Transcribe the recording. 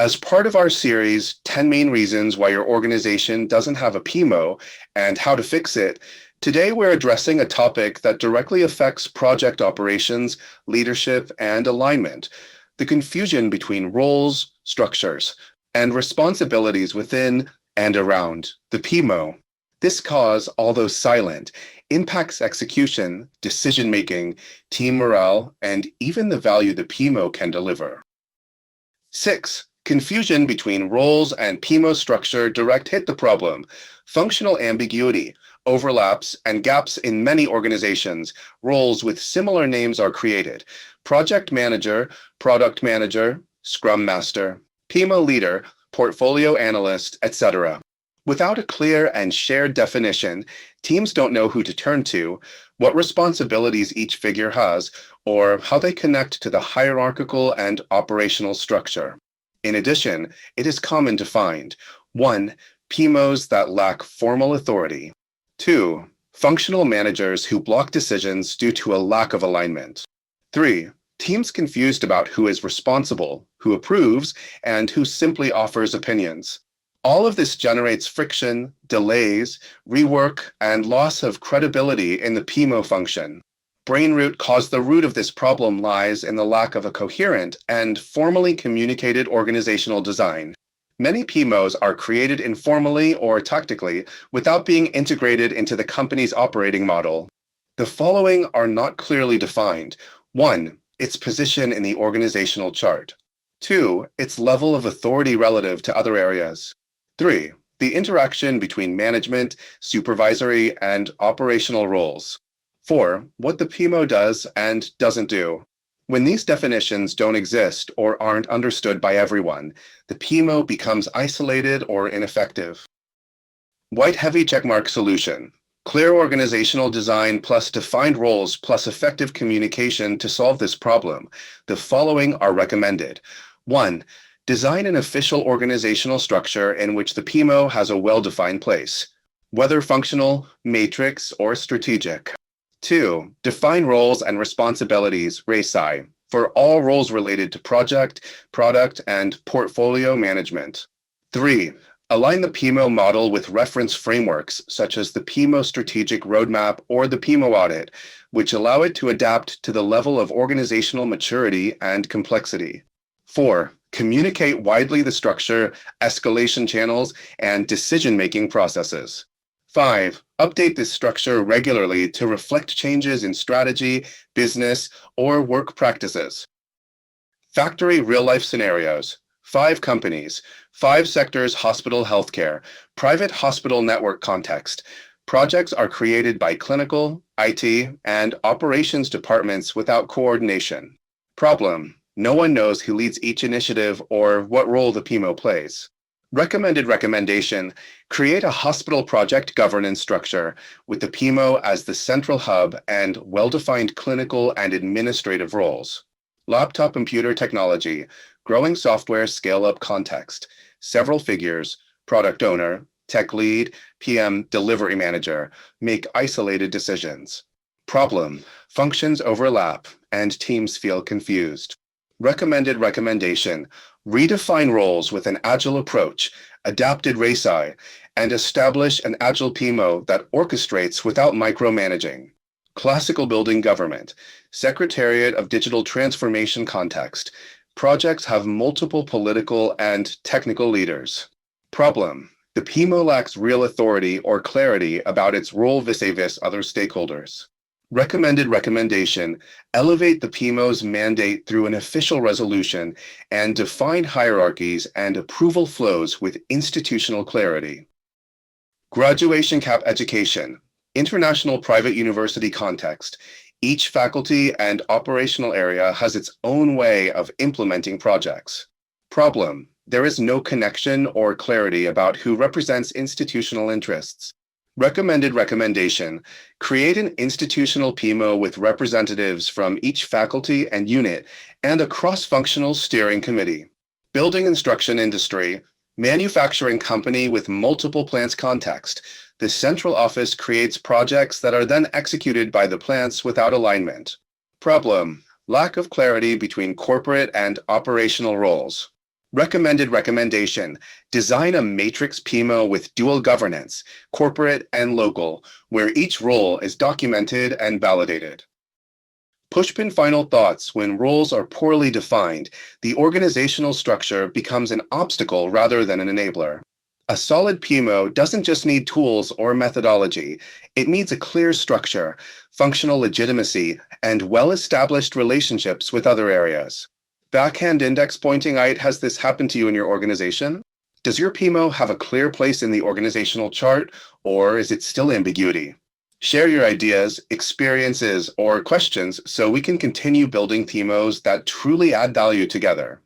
As part of our series, 10 Main Reasons Why Your Organization Doesn't Have a PMO and How to Fix It, today we're addressing a topic that directly affects project operations, leadership, and alignment: the confusion between roles, structures, and responsibilities within and around the PMO. This cause, although silent, impacts execution, decision-making, team morale, and even the value the PMO can deliver. 6. Confusion between roles and PMO structure direct hit the problem. Functional ambiguity, overlaps, and gaps in many organizations. Roles with similar names are created: project manager, product manager, scrum master, PMO leader, portfolio analyst, etc. Without a clear and shared definition, teams don't know who to turn to, what responsibilities each figure has, or how they connect to the hierarchical and operational structure. In addition, it is common to find: 1. PMOs that lack formal authority. 2. Functional managers who block decisions due to a lack of alignment. 3. Teams confused about who is responsible, who approves, and who simply offers opinions. All of this generates friction, delays, rework, and loss of credibility in the PMO function. The root of this problem lies in the lack of a coherent and formally communicated organizational design. Many PMOs are created informally or tactically without being integrated into the company's operating model. The following are not clearly defined: 1. Its position in the organizational chart. 2. Its level of authority relative to other areas. 3. The interaction between management, supervisory, and operational roles. 4. What the PMO does and doesn't do. When these definitions don't exist or aren't understood by everyone, the PMO becomes isolated or ineffective. White heavy checkmark solution: clear organizational design plus defined roles plus effective communication to solve this problem. The following are recommended. 1. Design an official organizational structure in which the PMO has a well-defined place, whether functional, matrix, or strategic. 2. Define roles and responsibilities, RACI, for all roles related to project, product, and portfolio management. 3. Align the PMO model with reference frameworks such as the PMO Strategic Roadmap or the PMO Audit, which allow it to adapt to the level of organizational maturity and complexity. 4. Communicate widely the structure, escalation channels, and decision-making processes. 5. Update this structure regularly to reflect changes in strategy, business, or work practices. Factory real-life scenarios: 5 companies, 5 sectors: hospital healthcare, private hospital network context. Projects are created by clinical, IT, and operations departments without coordination. Problem: no one knows who leads each initiative or what role the PMO plays. Recommended recommendation: create a hospital project governance structure with the PMO as the central hub and well-defined clinical and administrative roles. Laptop computer technology, growing software scale-up context, several figures, product owner, tech lead, PM, delivery manager, make isolated decisions. Problem: functions overlap and teams feel confused. Recommended recommendation: redefine roles with an agile approach, adapted RACI, and establish an agile PMO that orchestrates without micromanaging. Classical building government, Secretariat of Digital Transformation context. Projects have multiple political and technical leaders. Problem: the PMO lacks real authority or clarity about its role vis-a-vis other stakeholders. Recommended recommendation: elevate the PMO's mandate through an official resolution and define hierarchies and approval flows with institutional clarity. Graduation cap education, international private university context. Each faculty and operational area has its own way of implementing projects. Problem: there is no connection or clarity about who represents institutional interests. Recommended recommendation: create an institutional PMO with representatives from each faculty and unit and a cross-functional steering committee. Building instruction industry, manufacturing company with multiple plants context. The central office creates projects that are then executed by the plants without alignment. Problem: lack of clarity between corporate and operational roles. Recommended recommendation. Design a matrix PMO with dual governance, corporate and local, where each role is documented and validated. Pushpin final thoughts. When roles are poorly defined, the organizational structure becomes an obstacle rather than an enabler. A solid PMO doesn't just need tools or methodology. It needs a clear structure, functional legitimacy, and well-established relationships with other areas. Backhand index pointing out, has this happened to you in your organization? Does your PMO have a clear place in the organizational chart, or is it still ambiguity? Share your ideas, experiences, or questions so we can continue building PMOs that truly add value together.